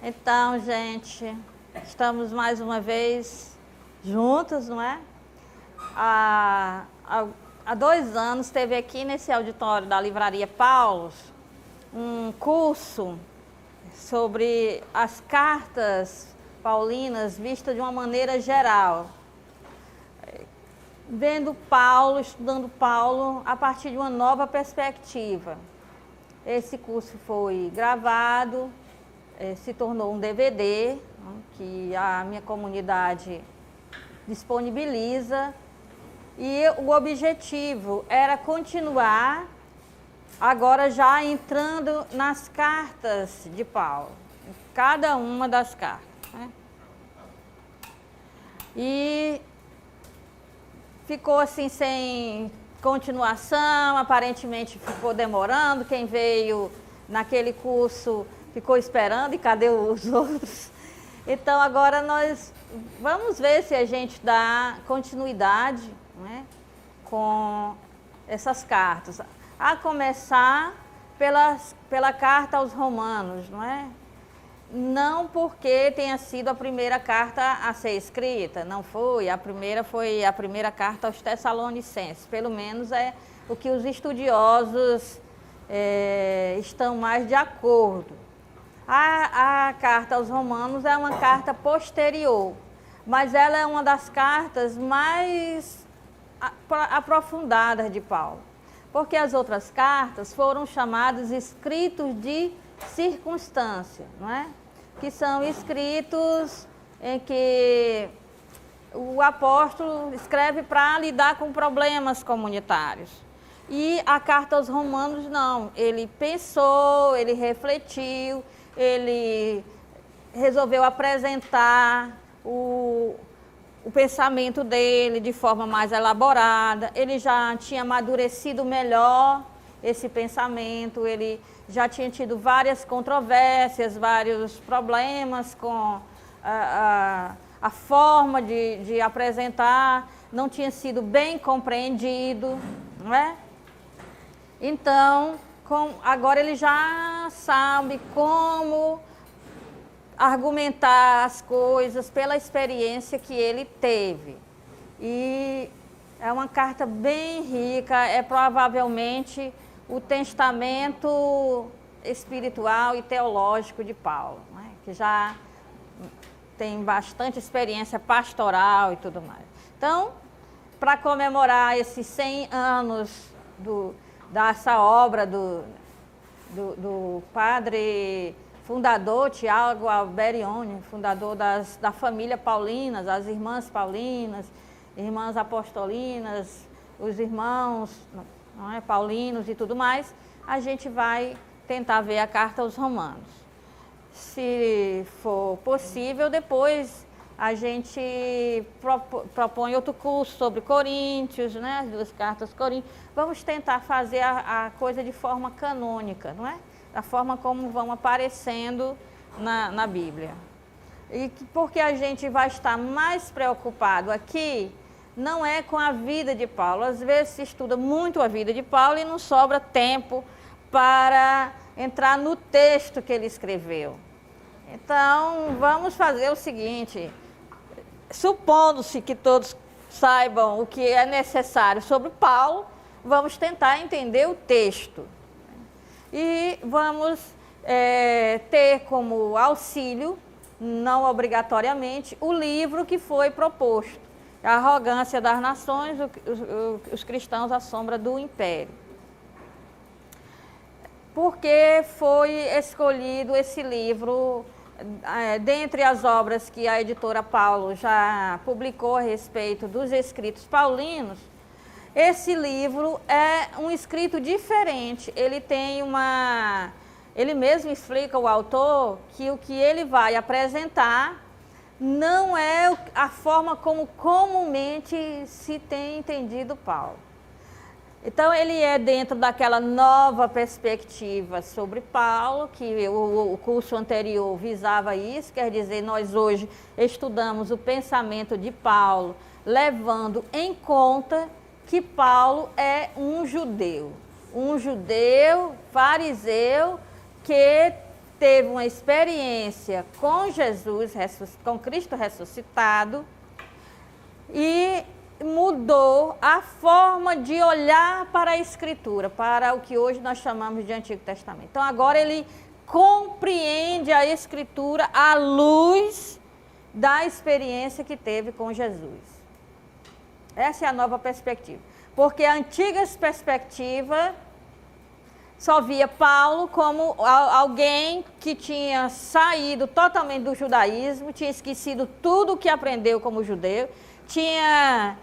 Então, gente, estamos mais uma vez juntos, não é? Há 2 anos teve aqui nesse auditório da Livraria Paulos um curso sobre as cartas paulinas vistas de uma maneira geral. Vendo Paulo, estudando Paulo a partir de uma nova perspectiva. Esse curso foi gravado, se tornou um DVD, que a minha comunidade disponibiliza, e o objetivo era continuar, agora já entrando nas cartas de Paulo, cada uma das cartas, né? E ficou assim sem continuação, aparentemente ficou demorando, quem veio naquele curso ficou esperando e cadê os outros? Então agora nós vamos ver se a gente dá continuidade, né, com essas cartas. A começar pela carta aos Romanos, não é? Não porque tenha sido a primeira carta a ser escrita, não foi. A primeira foi a primeira carta aos Tessalonicenses, pelo menos é o que os estudiosos estão mais de acordo. A carta aos Romanos é uma carta posterior, mas ela é uma das cartas mais aprofundadas de Paulo, porque as outras cartas foram chamadas escritos de circunstância, não é? Que são escritos em que o apóstolo escreve para lidar com problemas comunitários. E a carta aos Romanos não, ele pensou, ele refletiu, ele resolveu apresentar o pensamento dele de forma mais elaborada, ele já tinha amadurecido melhor esse pensamento, ele já tinha tido várias controvérsias, vários problemas com a forma de apresentar, não tinha sido bem compreendido, não é? Então, agora ele já sabe como argumentar as coisas pela experiência que ele teve. E é uma carta bem rica, é provavelmente o testamento espiritual e teológico de Paulo, né? Que já tem bastante experiência pastoral e tudo mais. Então, para comemorar esses 100 anos dessa obra do padre fundador Tiago Alberione, fundador da família Paulinas, as irmãs Paulinas, irmãs Apostolinas, os irmãos, não é, paulinos e tudo mais, a gente vai tentar ver a carta aos Romanos. Se for possível, depois a gente propõe outro curso sobre Coríntios, né, as 2 cartas Coríntios. Vamos tentar fazer a coisa de forma canônica, não é? Da forma como vão aparecendo na Bíblia. E porque a gente vai estar mais preocupado aqui, não é com a vida de Paulo. Às vezes se estuda muito a vida de Paulo e não sobra tempo para entrar no texto que ele escreveu. Então, vamos fazer o seguinte, supondo-se que todos saibam o que é necessário sobre Paulo, vamos tentar entender o texto. E vamos ter como auxílio, não obrigatoriamente, o livro que foi proposto. A Arrogância das Nações, os cristãos à sombra do império. Por que foi escolhido esse livro, dentre as obras que a editora Paulo já publicou a respeito dos escritos paulinos? Esse livro é um escrito diferente, ele tem ele mesmo explica, o autor, que o que ele vai apresentar não é a forma como comumente se tem entendido Paulo. Então ele é dentro daquela nova perspectiva sobre Paulo, que o curso anterior visava isso, quer dizer, nós hoje estudamos o pensamento de Paulo, levando em conta que Paulo é um judeu fariseu, que teve uma experiência com Jesus, com Cristo ressuscitado, e mudou a forma de olhar para a Escritura, para o que hoje nós chamamos de Antigo Testamento. Então agora ele compreende a Escritura à luz da experiência que teve com Jesus. Essa é a nova perspectiva. Porque a antiga perspectiva só via Paulo como alguém que tinha saído totalmente do judaísmo, tinha esquecido tudo o que aprendeu como judeu, tinha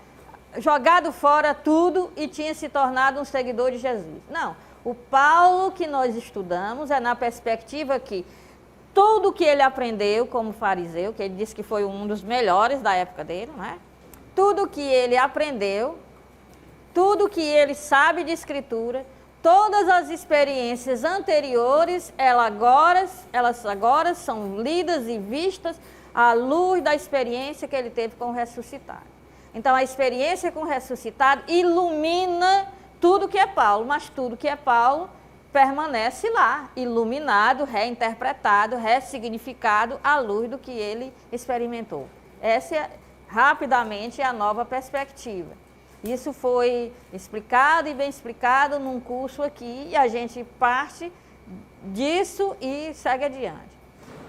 jogado fora tudo e tinha se tornado um seguidor de Jesus. Não, o Paulo que nós estudamos é na perspectiva que tudo o que ele aprendeu como fariseu, que ele disse que foi um dos melhores da época dele, né? Tudo que ele aprendeu, tudo que ele sabe de Escritura, todas as experiências anteriores, elas agora são lidas e vistas à luz da experiência que ele teve com o ressuscitado. Então, a experiência com o ressuscitado ilumina tudo que é Paulo, mas tudo que é Paulo permanece lá, iluminado, reinterpretado, ressignificado à luz do que ele experimentou. Essa é, rapidamente, a nova perspectiva. Isso foi explicado e bem explicado num curso aqui, e a gente parte disso e segue adiante.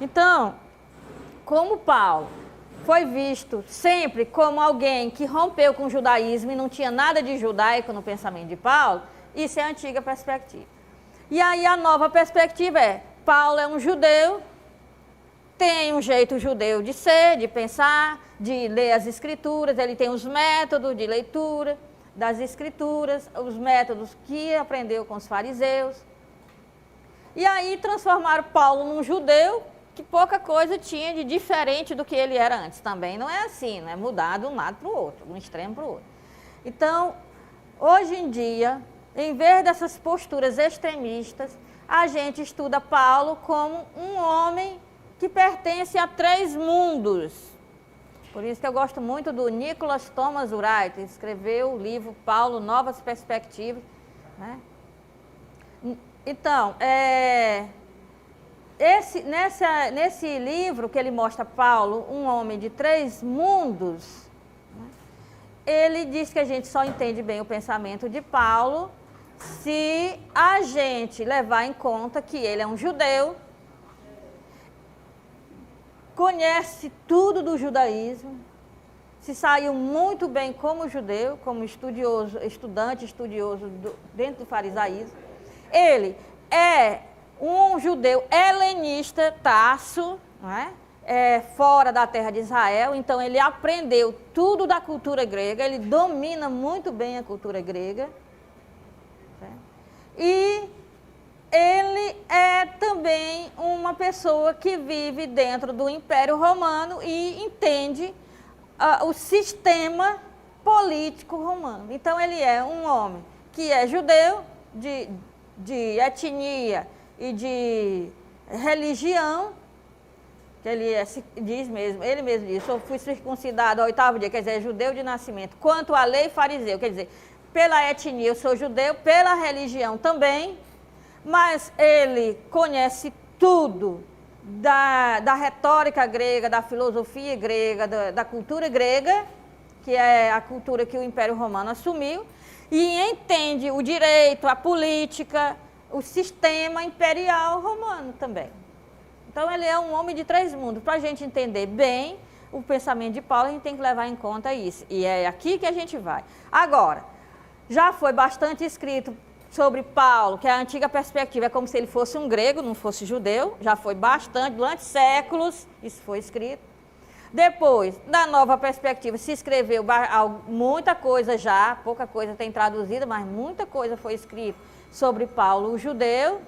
Então, como Paulo foi visto sempre como alguém que rompeu com o judaísmo e não tinha nada de judaico no pensamento de Paulo, isso é a antiga perspectiva. E aí a nova perspectiva é, Paulo é um judeu, tem um jeito judeu de ser, de pensar, de ler as Escrituras, ele tem os métodos de leitura das Escrituras, os métodos que aprendeu com os fariseus. E aí transformaram Paulo num judeu que pouca coisa tinha de diferente do que ele era antes. Também não é assim, né? Mudar de um lado para o outro, de um extremo para o outro. Então, hoje em dia, em vez dessas posturas extremistas, a gente estuda Paulo como um homem que pertence a 3 mundos. Por isso que eu gosto muito do Nicholas Thomas Wright, que escreveu o livro Paulo, Novas Perspectivas. Né? Então, nesse livro que ele mostra Paulo, um homem de 3 mundos, né? Ele diz que a gente só entende bem o pensamento de Paulo se a gente levar em conta que ele é um judeu, conhece tudo do judaísmo, se saiu muito bem como judeu, como estudante estudioso dentro do farisaísmo. Ele é um judeu helenista, Tarso, né? Fora da terra de Israel, então ele aprendeu tudo da cultura grega, ele domina muito bem a cultura grega. Né? E ele é também uma pessoa que vive dentro do Império Romano e entende o sistema político romano. Então, ele é um homem que é judeu, de etnia e de religião, que ele ele mesmo diz, eu fui circuncidado ao 8º dia, quer dizer, é judeu de nascimento. Quanto à lei, fariseu, quer dizer, pela etnia eu sou judeu, pela religião também, mas ele conhece tudo da retórica grega, da filosofia grega, da cultura grega, que é a cultura que o Império Romano assumiu, e entende o direito, a política, o sistema imperial romano também. Então ele é um homem de 3 mundos. Para a gente entender bem o pensamento de Paulo, a gente tem que levar em conta isso. E é aqui que a gente vai. Agora, já foi bastante escrito sobre Paulo, que é a antiga perspectiva, é como se ele fosse um grego, não fosse judeu, já foi bastante, durante séculos, isso foi escrito. Depois, da nova perspectiva, se escreveu muita coisa já, pouca coisa tem traduzida, mas muita coisa foi escrita sobre Paulo, o judeu.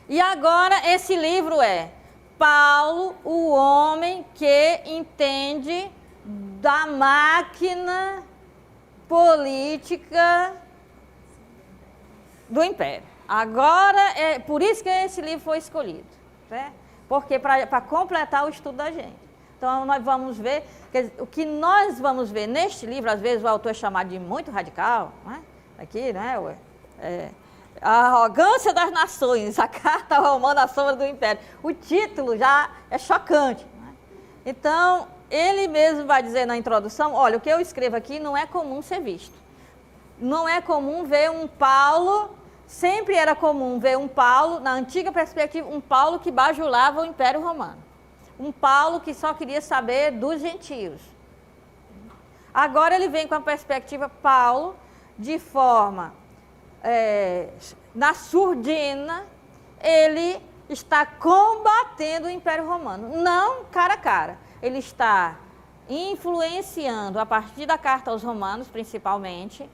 E agora esse livro é Paulo, o homem que entende da máquina política do Império. Agora, é por isso que esse livro foi escolhido, né? Porque para completar o estudo da gente. Então, nós vamos ver, quer dizer, o que nós vamos ver neste livro, às vezes o autor é chamado de muito radical, né? Aqui, né? A arrogância das nações, a carta romana à sombra do império. O título já é chocante. Né? Então, ele mesmo vai dizer na introdução, olha, o que eu escrevo aqui não é comum ser visto. Não é comum ver um Paulo, sempre era comum ver um Paulo, na antiga perspectiva, um Paulo que bajulava o Império Romano. Um Paulo que só queria saber dos gentios. Agora ele vem com a perspectiva Paulo, de forma, na surdina, ele está combatendo o Império Romano. Não cara a cara. Ele está influenciando, a partir da carta aos Romanos, principalmente,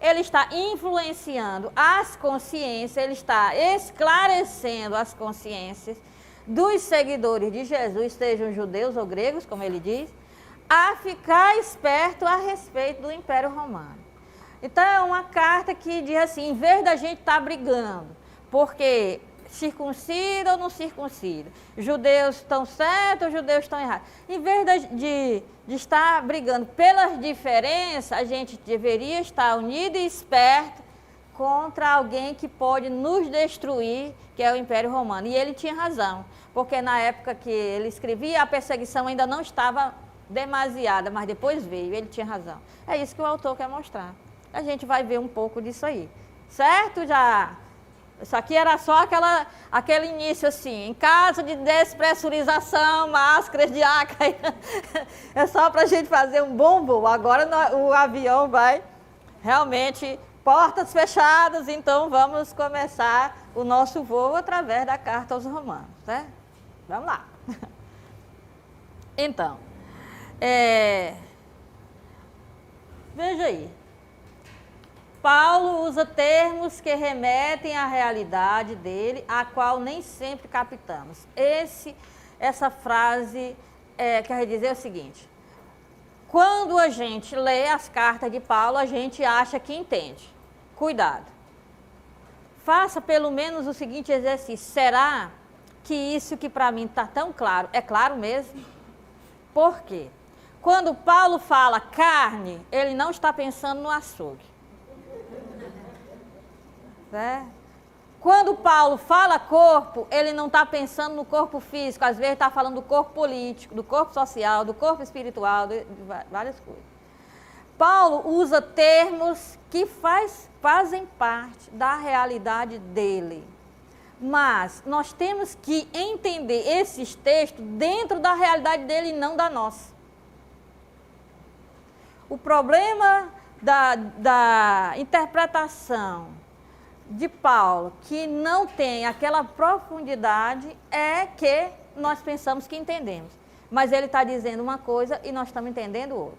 ele está influenciando as consciências, ele está esclarecendo as consciências dos seguidores de Jesus, sejam judeus ou gregos, como ele diz, a ficar esperto a respeito do Império Romano. Então é uma carta que diz assim, em vez da gente estar brigando, porque circuncida ou não circuncida, judeus estão certos ou judeus estão errados, em vez de estar brigando pelas diferenças, a gente deveria estar unido e esperto contra alguém que pode nos destruir, que é o Império Romano. E ele tinha razão, porque na época que ele escrevia, a perseguição ainda não estava demasiada, mas depois veio, ele tinha razão. É isso que o autor quer mostrar. A gente vai ver um pouco disso aí. Certo? Já. Isso aqui era só aquele início assim, em caso de despressurização, máscaras de ar, é só para a gente fazer um bom voo. Agora o avião vai realmente, portas fechadas, então vamos começar o nosso voo através da carta aos Romanos, né? Vamos lá. Então, veja aí. Paulo usa termos que remetem à realidade dele, a qual nem sempre captamos. Essa frase quer dizer o seguinte: quando a gente lê as cartas de Paulo, a gente acha que entende. Cuidado. Faça pelo menos o seguinte exercício: será que isso que para mim está tão claro, é claro mesmo? Por quê? Quando Paulo fala carne, ele não está pensando no açougue. Quando Paulo fala corpo, ele não está pensando no corpo físico, às vezes está falando do corpo político, do corpo social, do corpo espiritual, de várias coisas. Paulo usa termos que fazem parte da realidade dele. Mas nós temos que entender esses textos dentro da realidade dele e não da nossa. O problema da interpretação de Paulo, que não tem aquela profundidade, é que nós pensamos que entendemos. Mas ele está dizendo uma coisa e nós estamos entendendo outra.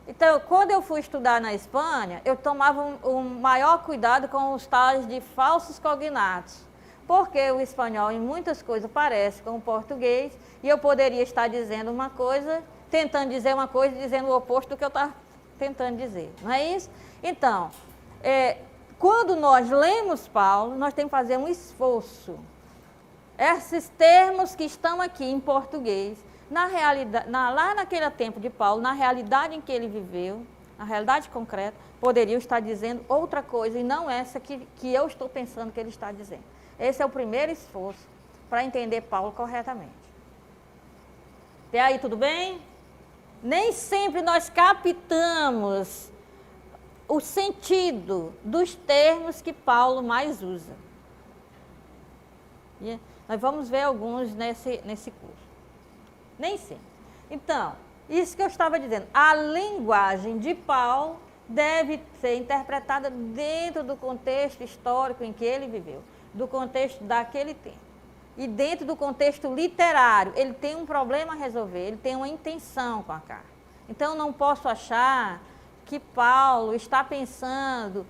Então, quando eu fui estudar na Espanha, eu tomava um maior cuidado com os tais de falsos cognatos. Porque o espanhol, em muitas coisas, parece com o português, e eu poderia estar dizendo uma coisa, tentando dizer uma coisa e dizendo o oposto do que eu estava tentando dizer. Não é isso? Então, quando nós lemos Paulo, nós temos que fazer um esforço. Esses termos que estão aqui em português, na realidade, lá naquele tempo de Paulo, na realidade em que ele viveu, na realidade concreta, poderiam estar dizendo outra coisa e não essa que eu estou pensando que ele está dizendo. Esse é o primeiro esforço para entender Paulo corretamente. Até aí, tudo bem? Nem sempre nós captamos o sentido dos termos que Paulo mais usa. E nós vamos ver alguns nesse curso. Nem sempre. Então, isso que eu estava dizendo, a linguagem de Paulo deve ser interpretada dentro do contexto histórico em que ele viveu, do contexto daquele tempo. E dentro do contexto literário, ele tem um problema a resolver, ele tem uma intenção com a carta. Então, eu não posso achar que Paulo está pensando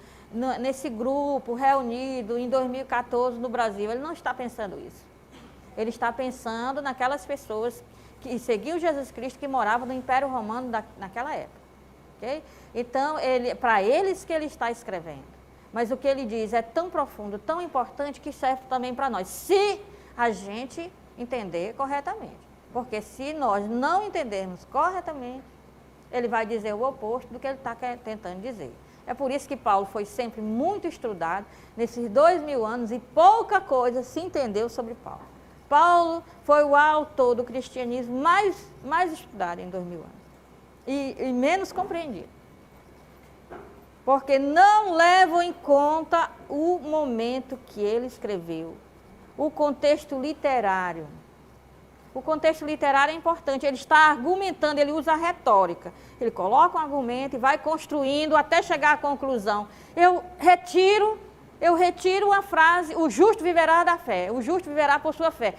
nesse grupo reunido em 2014 no Brasil. Ele não está pensando isso. Ele está pensando naquelas pessoas que seguiam Jesus Cristo, que moravam no Império Romano naquela época. Okay? Então, para eles que ele está escrevendo. Mas o que ele diz é tão profundo, tão importante, que serve também para nós, se a gente entender corretamente. Porque se nós não entendermos corretamente, ele vai dizer o oposto do que ele está tentando dizer. É por isso que Paulo foi sempre muito estudado nesses 2000 anos e pouca coisa se entendeu sobre Paulo. Paulo foi o autor do cristianismo mais estudado em 2000 anos e menos compreendido. Porque não levam em conta o momento que ele escreveu, o contexto literário. O contexto literário é importante, ele está argumentando, ele usa a retórica. Ele coloca um argumento e vai construindo até chegar à conclusão. Eu retiro a frase, o justo viverá da fé, o justo viverá por sua fé.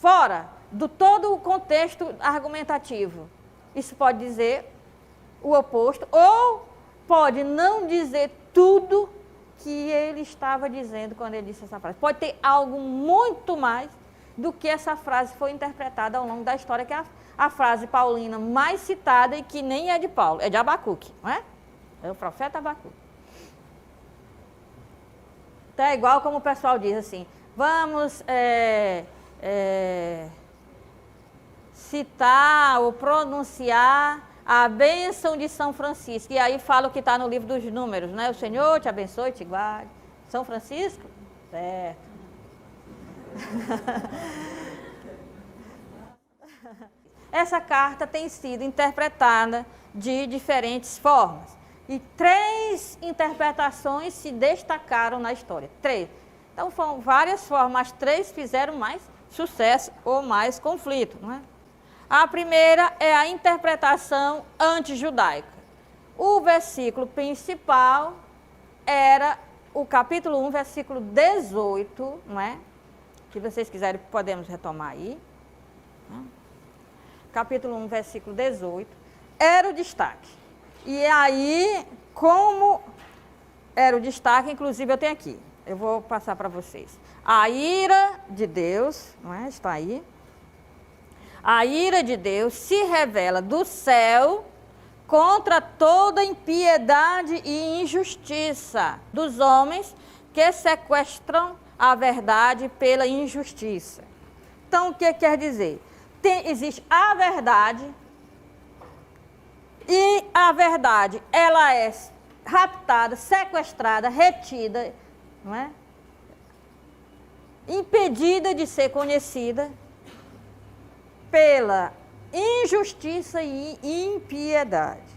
Fora do todo o contexto argumentativo. Isso pode dizer o oposto, ou pode não dizer tudo que ele estava dizendo quando ele disse essa frase. Pode ter algo muito mais do que essa frase foi interpretada ao longo da história, que é a frase paulina mais citada e que nem é de Paulo, é de Abacuque, não é? É o profeta Abacuque. Então é igual como o pessoal diz assim, vamos citar ou pronunciar a bênção de São Francisco. E aí fala o que está no livro dos Números, né? O Senhor te abençoe, te guarde. São Francisco? Certo. Essa carta tem sido interpretada de diferentes formas. E 3 interpretações se destacaram na história. 3. Então foram várias formas, mas 3 fizeram mais sucesso ou mais conflito, não é? A primeira é a interpretação antijudaica. O versículo principal era o capítulo 1, versículo 18, não é? Se vocês quiserem, podemos retomar aí. Capítulo 1, versículo 18, era o destaque. E aí, como era o destaque, inclusive eu tenho aqui, eu vou passar para vocês. A ira de Deus, não é? Está aí. A ira de Deus se revela do céu contra toda impiedade e injustiça dos homens que sequestram a verdade pela injustiça. Então, o que quer dizer? Existe a verdade, e a verdade, ela é raptada, sequestrada, retida, não é? Impedida de ser conhecida pela injustiça e impiedade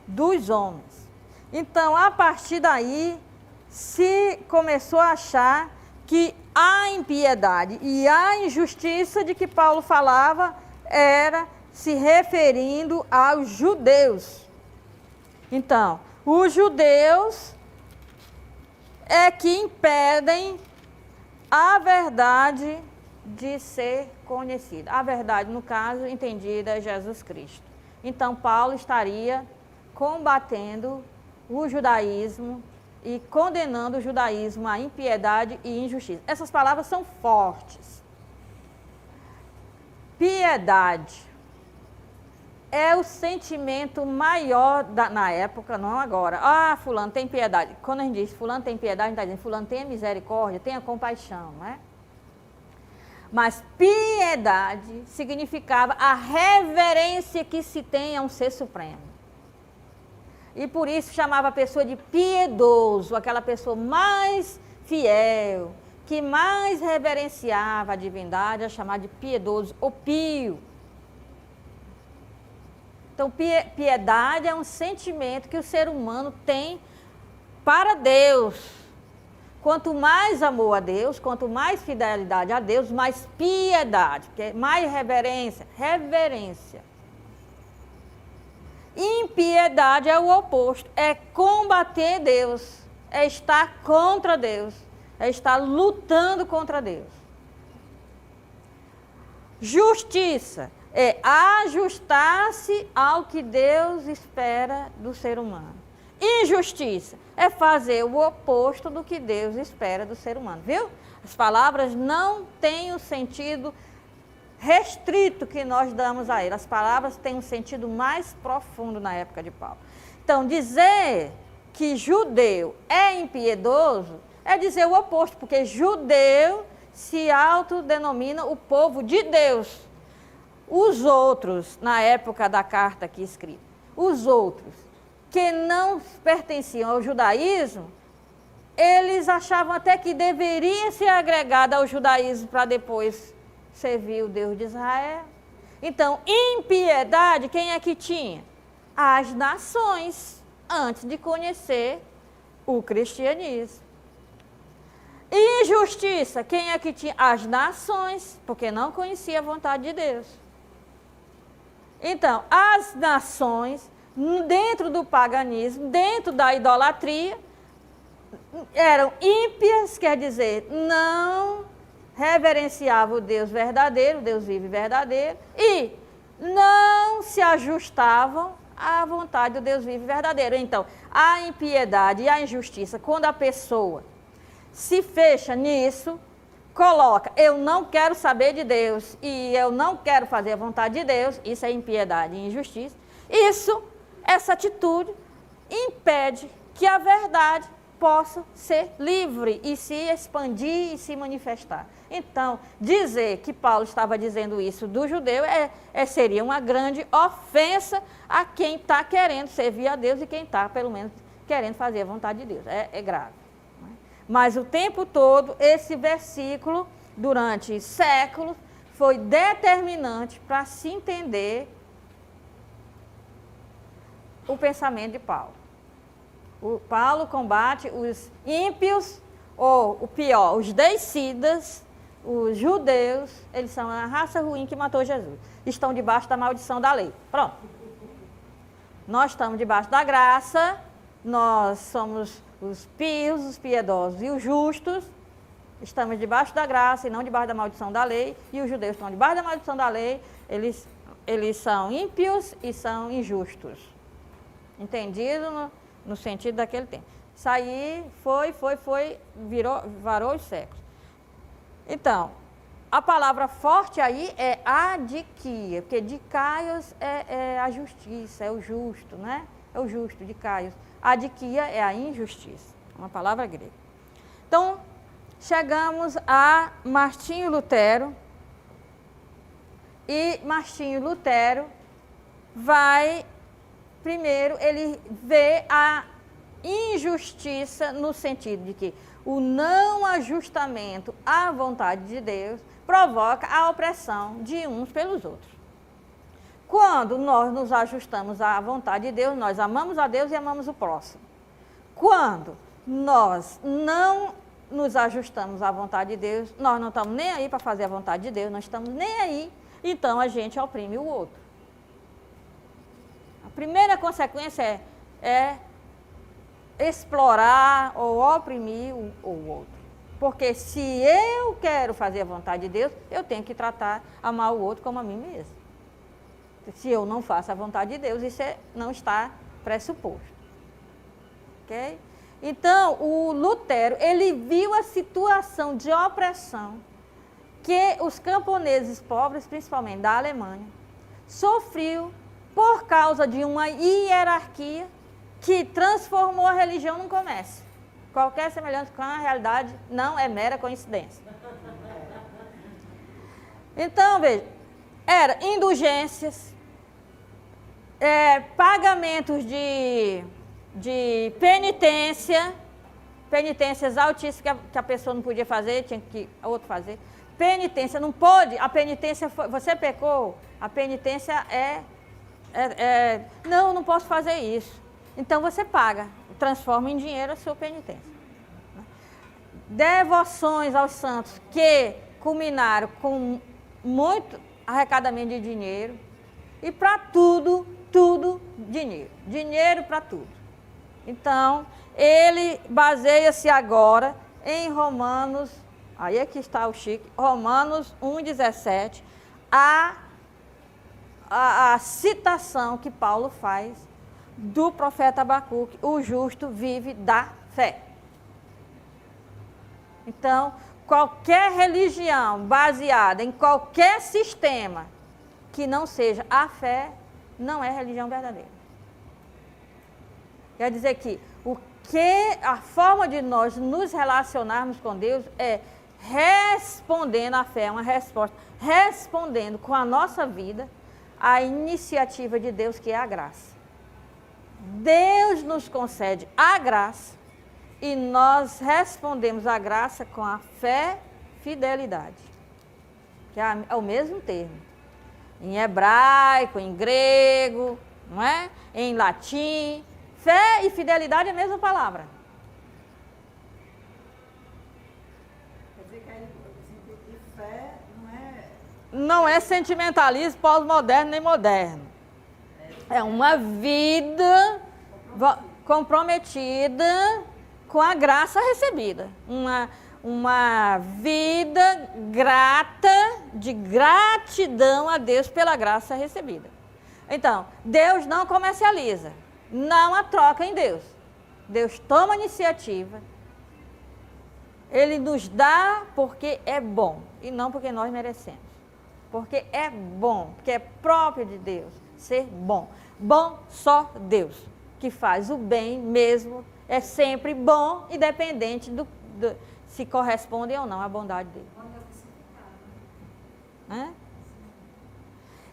dos homens. Então, a partir daí, se começou a achar que a impiedade e a injustiça de que Paulo falava era se referindo aos judeus. Então, os judeus é que impedem a verdade de ser conhecida. A verdade, no caso, entendida é Jesus Cristo. Então, Paulo estaria combatendo o judaísmo e condenando o judaísmo à impiedade e injustiça. Essas palavras são fortes. Piedade é o sentimento maior na época, não agora. Ah, fulano tem piedade. Quando a gente diz fulano tem piedade, a gente está dizendo fulano tenha misericórdia, tenha compaixão, não é? Mas piedade significava a reverência que se tem a um ser supremo. E por isso chamava a pessoa de piedoso, aquela pessoa mais fiel, que mais reverenciava a divindade, é chamada de piedoso ou pio. Então, piedade é um sentimento que o ser humano tem para Deus. Quanto mais amor a Deus, quanto mais fidelidade a Deus, mais piedade, porque mais reverência, reverência. Impiedade é o oposto, é combater Deus, é estar contra Deus, é estar lutando contra Deus. Justiça é ajustar-se ao que Deus espera do ser humano. Injustiça é fazer o oposto do que Deus espera do ser humano, viu? As palavras não têm o sentido restrito que nós damos a ele. As palavras têm um sentido mais profundo na época de Paulo. Então, dizer que judeu é impiedoso é dizer o oposto, porque judeu se autodenomina o povo de Deus. Os outros, na época da carta aqui escrita, os outros que não pertenciam ao judaísmo, eles achavam até que deveria ser agregado ao judaísmo para depois servir o Deus de Israel. Então, impiedade, quem é que tinha? As nações, antes de conhecer o cristianismo. Injustiça, quem é que tinha? As nações, porque não conhecia a vontade de Deus. Então, as nações, dentro do paganismo, dentro da idolatria, eram ímpias, quer dizer, não reverenciavam o Deus verdadeiro, o Deus vivo e verdadeiro, e não se ajustavam à vontade do Deus vivo e verdadeiro. Então, a impiedade e a injustiça, quando a pessoa se fecha nisso, coloca, eu não quero saber de Deus e eu não quero fazer a vontade de Deus, isso é impiedade e injustiça. Essa atitude impede que a verdade possa ser livre e se expandir e se manifestar. Então, dizer que Paulo estava dizendo isso do judeu seria uma grande ofensa a quem está querendo servir a Deus e quem está, pelo menos, querendo fazer a vontade de Deus. É grave. Mas o tempo todo, esse versículo, durante séculos, foi determinante para se entender o pensamento de Paulo. O Paulo combate os ímpios, ou o pior, os deicidas, os judeus, eles são a raça ruim que matou Jesus. Estão debaixo da maldição da lei. Pronto. Nós estamos debaixo da graça, nós somos os pios, os piedosos e os justos, estamos debaixo da graça e não debaixo da maldição da lei, e os judeus estão debaixo da maldição da lei, eles são ímpios e são injustos. Entendido no sentido daquele tempo. Isso aí varou os séculos. Então, a palavra forte aí é adiquia, porque dikaios é a justiça, é o justo, né? É o justo, dikaios. Adiquia é a injustiça, uma palavra grega. Então, chegamos a Martinho Lutero, e Martinho Lutero primeiro, ele vê a injustiça no sentido de que o não ajustamento à vontade de Deus provoca a opressão de uns pelos outros. Quando nós nos ajustamos à vontade de Deus, nós amamos a Deus e amamos o próximo. Quando nós não nos ajustamos à vontade de Deus, nós não estamos nem aí para fazer a vontade de Deus, não estamos nem aí, então a gente oprime o outro. A primeira consequência é explorar ou oprimir o outro. Porque se eu quero fazer a vontade de Deus, eu tenho que amar o outro como a mim mesmo. Se eu não faço a vontade de Deus, isso não está pressuposto. Ok? Então, o Lutero, ele viu a situação de opressão que os camponeses pobres, principalmente da Alemanha, sofriam por causa de uma hierarquia que transformou a religião num comércio. Qualquer semelhança com a realidade não é mera coincidência. Então, veja, era indulgências, pagamentos de penitência, penitências altíssimas que a pessoa não podia fazer, tinha que a outro fazer. Penitência não pode, a penitência foi, você pecou, a penitência não posso fazer isso. Então você paga, transforma em dinheiro a sua penitência. Devoções aos santos que culminaram com muito arrecadamento de dinheiro. E para tudo, dinheiro. Dinheiro para tudo. Então, ele baseia-se agora em Romanos, aí aqui está o chique, Romanos 1,17, a citação que Paulo faz do profeta Abacuque, o justo vive da fé. Então, qualquer religião baseada em qualquer sistema que não seja a fé, não é religião verdadeira. Quer dizer que a forma de nós nos relacionarmos com Deus é respondendo à fé, uma resposta, respondendo com a nossa vida à iniciativa de Deus, que é a graça. Deus nos concede a graça e nós respondemos a graça com a fé, fidelidade. Que é o mesmo termo. Em hebraico, em grego, não é? Em latim. Fé e fidelidade é a mesma palavra. Quer dizer que aí, de fé Não é sentimentalismo pós-moderno nem moderno. É uma vida comprometida com a graça recebida. Uma vida grata, de gratidão a Deus pela graça recebida. Então, Deus não comercializa, não há troca em Deus. Deus toma a iniciativa, Ele nos dá porque é bom e não porque nós merecemos. Porque é bom, porque é próprio de Deus ser bom. Bom só Deus, que faz o bem mesmo, é sempre bom, independente do se correspondem ou não à bondade dele.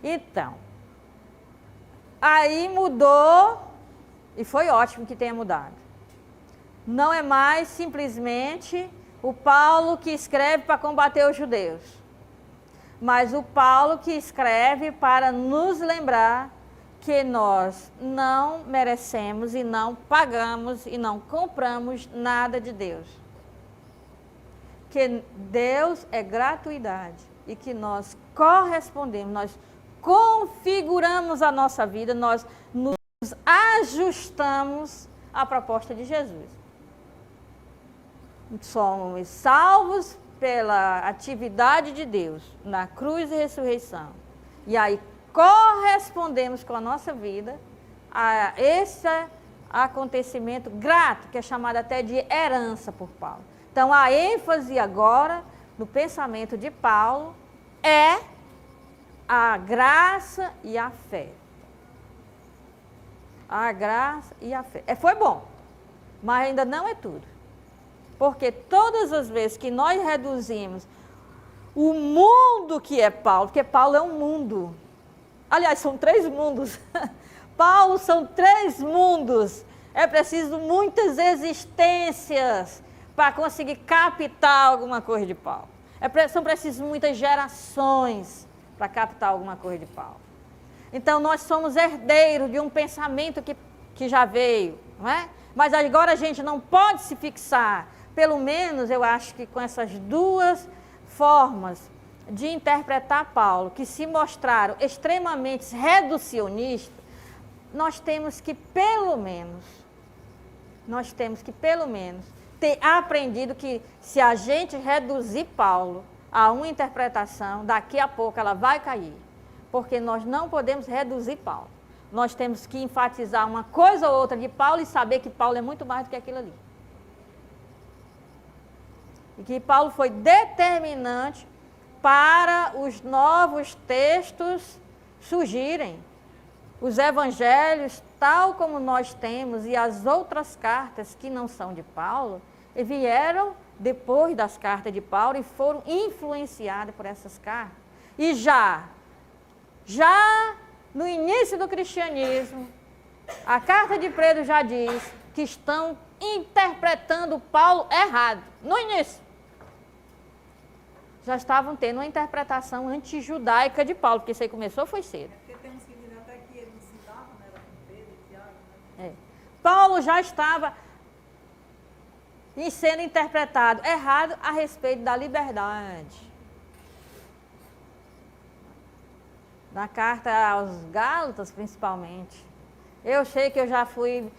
Então, aí mudou, e foi ótimo que tenha mudado. Não é mais simplesmente o Paulo que escreve para combater os judeus, mas o Paulo que escreve para nos lembrar que nós não merecemos e não pagamos e não compramos nada de Deus. Que Deus é gratuidade e que nós correspondemos, nós configuramos a nossa vida, nós nos ajustamos à proposta de Jesus. Somos salvos pela atividade de Deus na cruz e ressurreição. E aí correspondemos com a nossa vida a esse acontecimento grato, que é chamado até de herança por Paulo. Então, a ênfase agora, no pensamento de Paulo, é a graça e a fé. A graça e a fé. Foi bom, mas ainda não é tudo. Porque todas as vezes que nós reduzimos o mundo que é Paulo, porque Paulo é um mundo. Aliás, são 3 mundos. Paulo são 3 mundos. É preciso muitas existências para conseguir captar alguma coisa de Paulo. São precisas muitas gerações para captar alguma coisa de Paulo. Então, nós somos herdeiros de um pensamento que já veio, não é? Mas agora a gente não pode se fixar, pelo menos eu acho que com essas 2 formas de interpretar Paulo, que se mostraram extremamente reducionistas, nós temos que pelo menos ter aprendido que se a gente reduzir Paulo a uma interpretação, daqui a pouco ela vai cair. Porque nós não podemos reduzir Paulo. Nós temos que enfatizar uma coisa ou outra de Paulo e saber que Paulo é muito mais do que aquilo ali. E que Paulo foi determinante para os novos textos surgirem. Os evangelhos, tal como nós temos, e as outras cartas que não são de Paulo, vieram depois das cartas de Paulo e foram influenciadas por essas cartas. E já no início do cristianismo, a carta de Pedro já diz que estão interpretando Paulo errado. No início. Já estavam tendo uma interpretação antijudaica de Paulo, porque isso aí começou foi cedo. Porque tem uns que dizem até que ele não se dava, né? Era com Pedro e Tiago, né? Paulo já estava sendo interpretado errado a respeito da liberdade. Na carta aos Gálatas, principalmente. Eu sei que eu já fui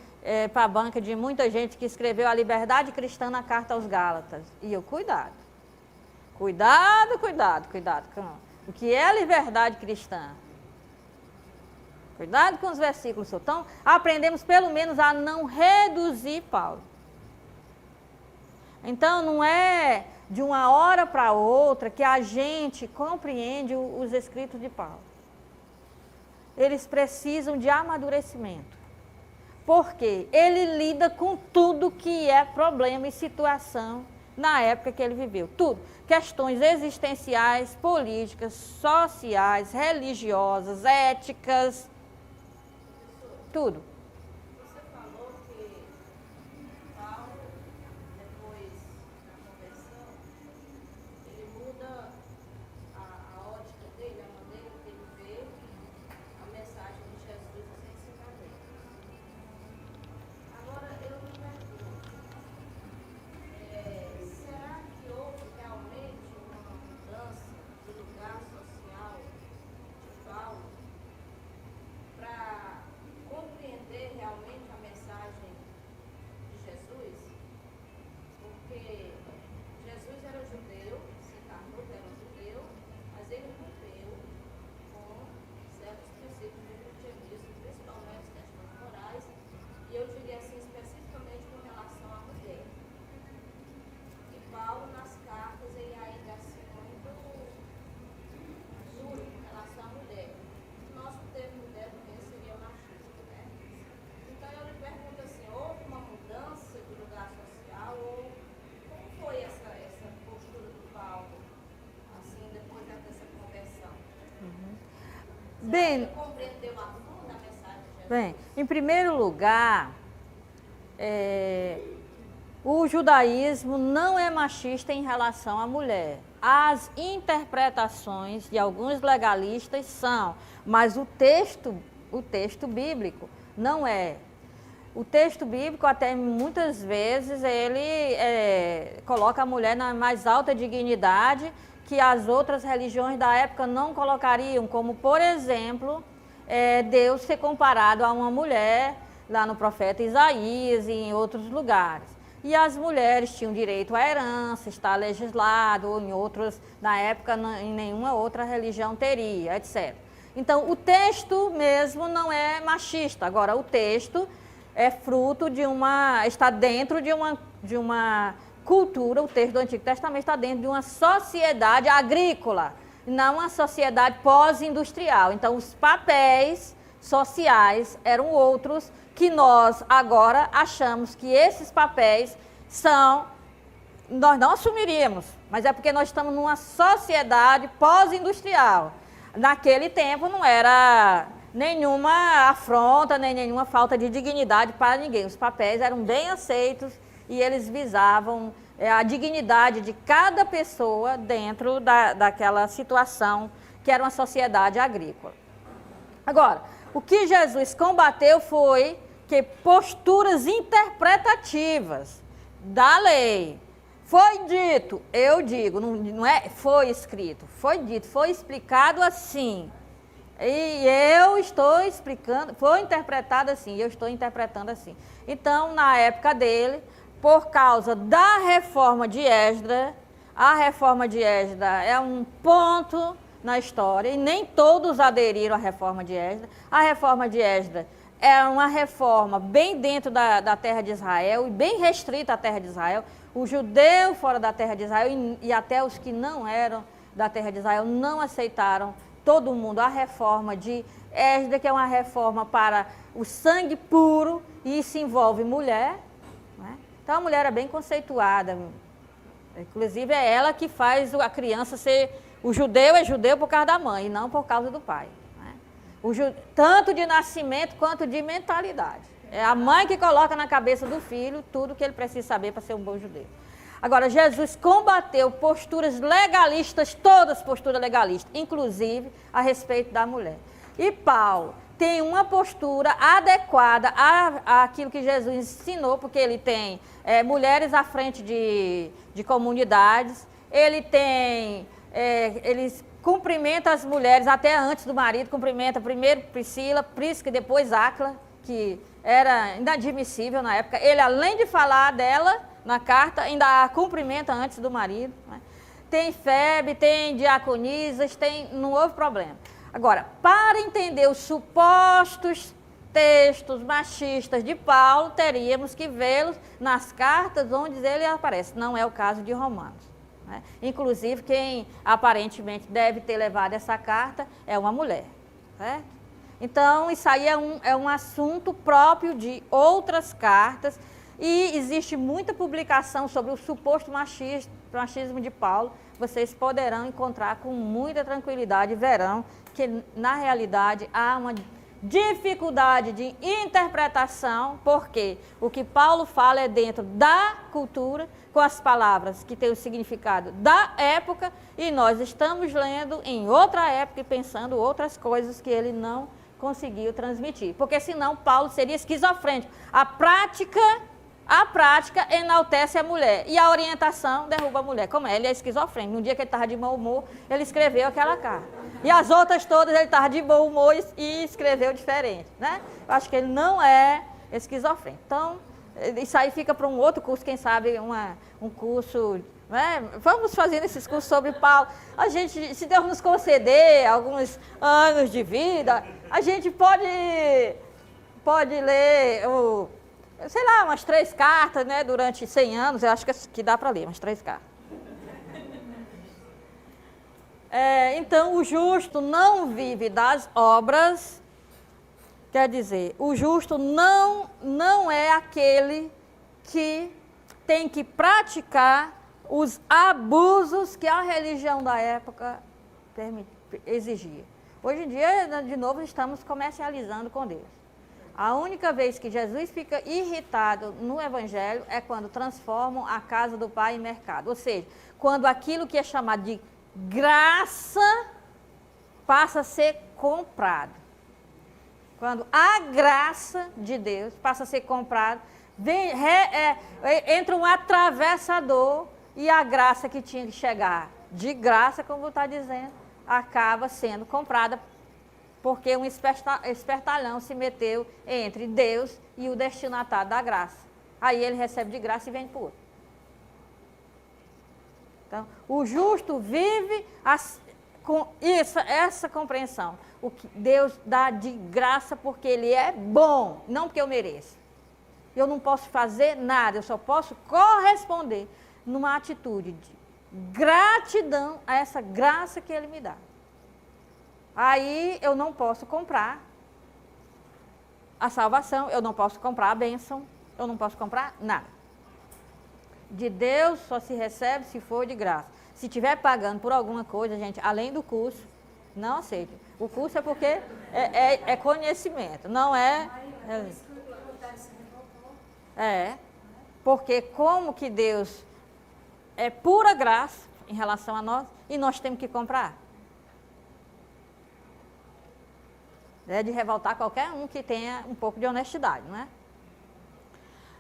para a banca de muita gente que escreveu a liberdade cristã na carta aos Gálatas. E eu, cuidado com o que é a liberdade cristã. Cuidado com os versículos. Então, aprendemos pelo menos a não reduzir Paulo. Então, não é de uma hora para outra que a gente compreende os escritos de Paulo. Eles precisam de amadurecimento. Porque ele lida com tudo que é problema e situação na época que ele viveu. Tudo. Questões existenciais, políticas, sociais, religiosas, éticas. Tudo. Bem, bem, em primeiro lugar, o judaísmo não é machista em relação à mulher. As interpretações de alguns legalistas são, mas o texto bíblico não é. O texto bíblico, até muitas vezes, ele coloca a mulher na mais alta dignidade que as outras religiões da época não colocariam, como, por exemplo, Deus ser comparado a uma mulher, lá no profeta Isaías e em outros lugares. E as mulheres tinham direito à herança, está legislado, ou em outros, na época, em nenhuma outra religião teria, etc. Então, o texto mesmo não é machista. Agora, o texto é fruto está dentro de uma cultura, o texto do Antigo Testamento está dentro de uma sociedade agrícola, não uma sociedade pós-industrial. Então, os papéis sociais eram outros, que nós agora achamos que esses papéis nós não assumiríamos, mas é porque nós estamos numa sociedade pós-industrial. Naquele tempo não era nenhuma afronta, nem nenhuma falta de dignidade para ninguém. Os papéis eram bem aceitos e eles visavam a dignidade de cada pessoa dentro daquela situação que era uma sociedade agrícola. Agora, o que Jesus combateu foi que posturas interpretativas da lei. Foi dito, eu digo, não é foi escrito, foi dito, foi explicado assim. E eu estou explicando, foi interpretado assim, eu estou interpretando assim. Então, na época dele, por causa da reforma de Esdras, a reforma de Esdras é um ponto na história, e nem todos aderiram à reforma de Esdras. A reforma de Esdras é uma reforma bem dentro da terra de Israel, e bem restrita à terra de Israel. O judeu fora da terra de Israel, e até os que não eram da terra de Israel, não aceitaram todo mundo a reforma de Esdras, que é uma reforma para o sangue puro, e isso envolve mulher, né? Então a mulher é bem conceituada, inclusive é ela que faz a criança ser, o judeu é judeu por causa da mãe e não por causa do pai, né? Tanto de nascimento quanto de mentalidade. É a mãe que coloca na cabeça do filho tudo que ele precisa saber para ser um bom judeu. Agora, Jesus combateu posturas legalistas, todas posturas legalistas, inclusive a respeito da mulher. E Paulo tem uma postura adequada àquilo que Jesus ensinou, porque ele tem mulheres à frente de comunidades, ele cumprimenta as mulheres até antes do marido, cumprimenta primeiro Prisca e depois Áquila, que era inadmissível na época. Ele, além de falar dela na carta, ainda a cumprimenta antes do marido, né? Tem Febe, tem diaconisas, não houve problema. Agora, para entender os supostos textos machistas de Paulo, teríamos que vê-los nas cartas onde ele aparece. Não é o caso de Romanos, né? Inclusive, quem aparentemente deve ter levado essa carta é uma mulher, certo? Então, isso aí é um assunto próprio de outras cartas, e existe muita publicação sobre o suposto machismo de Paulo. Vocês poderão encontrar com muita tranquilidade e verão que, na realidade, há uma dificuldade de interpretação, porque o que Paulo fala é dentro da cultura, com as palavras que têm o significado da época, e nós estamos lendo em outra época e pensando outras coisas que ele não conseguiu transmitir, porque senão Paulo seria esquizofrênico. A prática enaltece a mulher e a orientação derruba a mulher. Como é? Ele é esquizofrênico. No dia que ele estava de mau humor, ele escreveu aquela carta. E as outras todas ele estava de bom humor e escreveu diferente, né? Eu acho que ele não é esquizofrênico. Então, isso aí fica para um outro curso, quem sabe um curso, né? Vamos fazendo esses cursos sobre Paulo. A gente, se Deus nos conceder alguns anos de vida, a gente pode ler sei lá, umas 3 cartas, né, durante 100 anos, eu acho que dá para ler umas 3 cartas. Então, o justo não vive das obras, quer dizer, o justo não é aquele que tem que praticar os abusos que a religião da época exigia. Hoje em dia, de novo, estamos comercializando com Deus. A única vez que Jesus fica irritado no Evangelho é quando transformam a casa do Pai em mercado. Ou seja, quando aquilo que é chamado de graça passa a ser comprado. Quando a graça de Deus passa a ser comprada, entra um atravessador e a graça que tinha que chegar de graça, como está dizendo, acaba sendo comprada porque um espertalhão se meteu entre Deus e o destinatário da graça. Aí ele recebe de graça e vende para o outro. Então, o justo vive com essa compreensão. O que Deus dá de graça porque Ele é bom, não porque eu mereço. Eu não posso fazer nada, eu só posso corresponder numa atitude de gratidão a essa graça que Ele me dá. Aí eu não posso comprar a salvação, eu não posso comprar a bênção, eu não posso comprar nada. De Deus só se recebe se for de graça. Se estiver pagando por alguma coisa, gente, além do curso, não aceite. O curso é porque é conhecimento, não é... Porque como que Deus é pura graça em relação a nós e nós temos que comprar. É de revoltar qualquer um que tenha um pouco de honestidade, não é?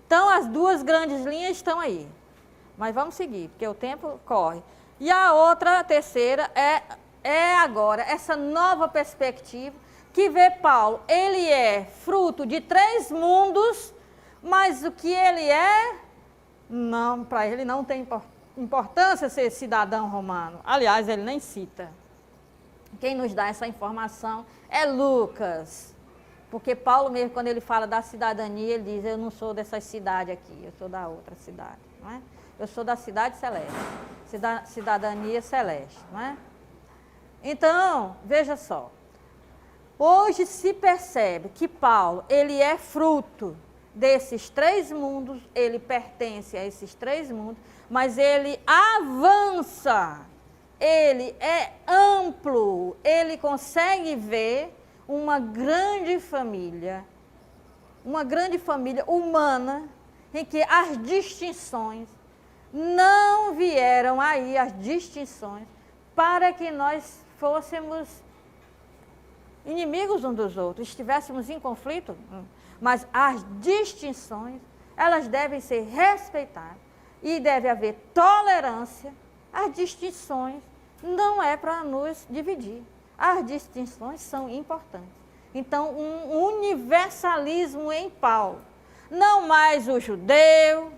Então, as duas grandes linhas estão aí. Mas vamos seguir, porque o tempo corre. E a outra, a terceira, é agora essa nova perspectiva que vê Paulo. Ele é fruto de 3 mundos, mas o que ele é, não, para ele não tem importância ser cidadão romano. Aliás, ele nem cita. Quem nos dá essa informação é Lucas. Porque Paulo mesmo, quando ele fala da cidadania, ele diz, eu não sou dessa cidade aqui, eu sou da outra cidade, não é? Eu sou da cidade celeste, cidadania celeste, não é? Então, veja só, hoje se percebe que Paulo, ele é fruto desses 3 mundos, ele pertence a esses 3 mundos, mas ele avança, ele é amplo, ele consegue ver uma grande família humana, em que as distinções não vieram aí, as distinções, para que nós fôssemos inimigos uns dos outros, estivéssemos em conflito, mas as distinções, elas devem ser respeitadas e deve haver tolerância. As distinções não é para nos dividir. As distinções são importantes. Então, um universalismo em Paulo. Não mais o judeu,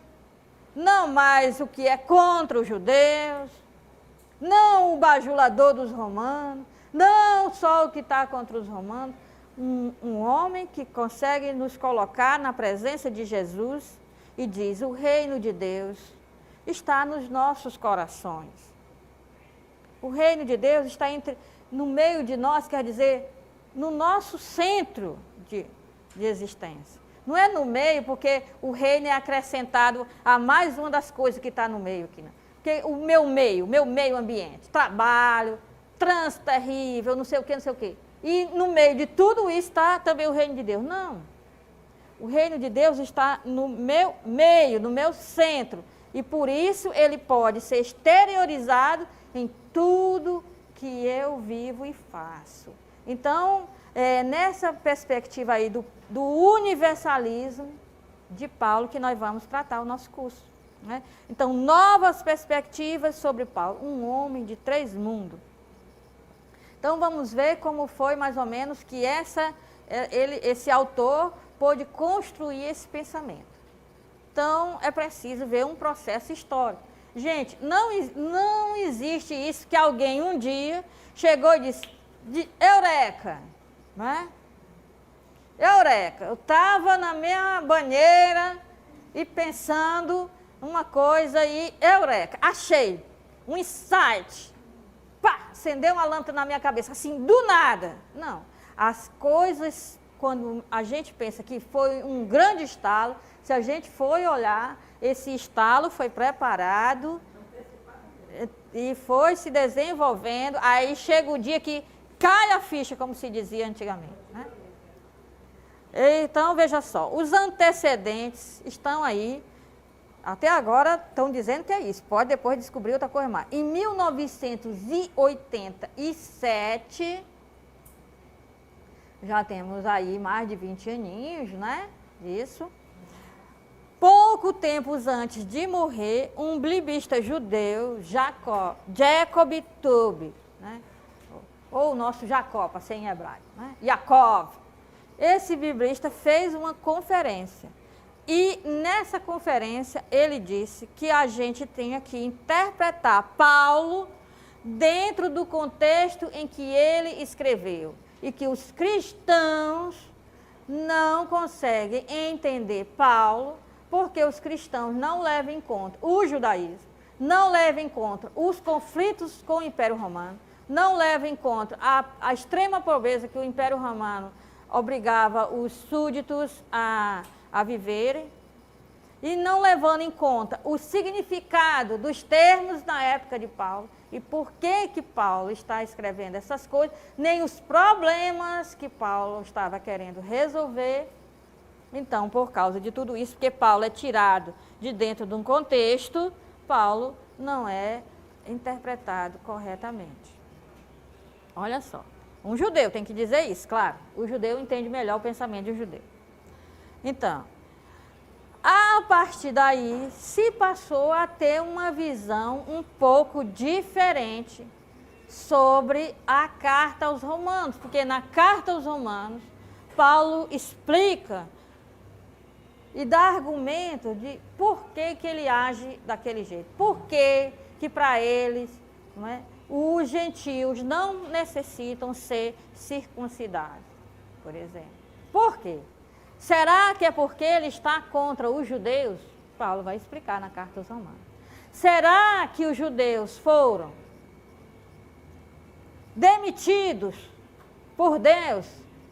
não mais o que é contra os judeus, não o bajulador dos romanos, não só o que está contra os romanos. Um homem que consegue nos colocar na presença de Jesus e diz, o reino de Deus está nos nossos corações. O reino de Deus está no meio de nós, quer dizer, no nosso centro de existência. Não é no meio, porque o reino é acrescentado a mais uma das coisas que está no meio aqui. Né? Porque o meu meio ambiente, trabalho, trânsito terrível, não sei o quê. E no meio de tudo isso está também o reino de Deus. Não. O reino de Deus está no meu meio, no meu centro. E por isso ele pode ser exteriorizado em tudo que eu vivo e faço. Então, nessa perspectiva aí do universalismo de Paulo que nós vamos tratar o nosso curso. Né? Então, novas perspectivas sobre Paulo, um homem de 3 mundos. Então, vamos ver como foi mais ou menos que esse autor pôde construir esse pensamento. Então, é preciso ver um processo histórico. Gente, não existe isso que alguém um dia chegou e disse, eureka, né? Eureka, eu estava na minha banheira e pensando uma coisa e eureka, achei, um insight, pá, acendeu uma lâmpada na minha cabeça, assim, do nada. Não, as coisas, quando a gente pensa que foi um grande estalo, se a gente for olhar, esse estalo foi preparado e foi se desenvolvendo, aí chega o dia que cai a ficha, como se dizia antigamente. Né? Então, veja só, os antecedentes estão aí, até agora estão dizendo que é isso, pode depois descobrir outra coisa mais. Em 1987, já temos aí mais de 20 aninhos, né, disso. Pouco tempo antes de morrer, um biblista judeu, Jacob Toub, né? Ou o nosso Jacó, para ser em hebraico, né? Yaakov. Esse biblista fez uma conferência. E nessa conferência ele disse que a gente tinha que interpretar Paulo dentro do contexto em que ele escreveu. E que os cristãos não conseguem entender Paulo porque os cristãos não levam em conta o judaísmo, não levam em conta os conflitos com o Império Romano, não levam em conta a extrema pobreza que o Império Romano obrigava os súditos a viverem, e não levando em conta o significado dos termos na época de Paulo, e por que Paulo está escrevendo essas coisas, nem os problemas que Paulo estava querendo resolver. Então, por causa de tudo isso, porque Paulo é tirado de dentro de um contexto, Paulo não é interpretado corretamente. Olha só, um judeu tem que dizer isso, claro. O judeu entende melhor o pensamento de um judeu. Então, a partir daí, se passou a ter uma visão um pouco diferente sobre a carta aos Romanos, porque na carta aos Romanos, Paulo explica e dá argumento de por que ele age daquele jeito. Por que para eles, não é, os gentios não necessitam ser circuncidados, por exemplo. Por quê? Será que é porque ele está contra os judeus? Paulo vai explicar na carta aos Romanos. Será que os judeus foram demitidos por Deus?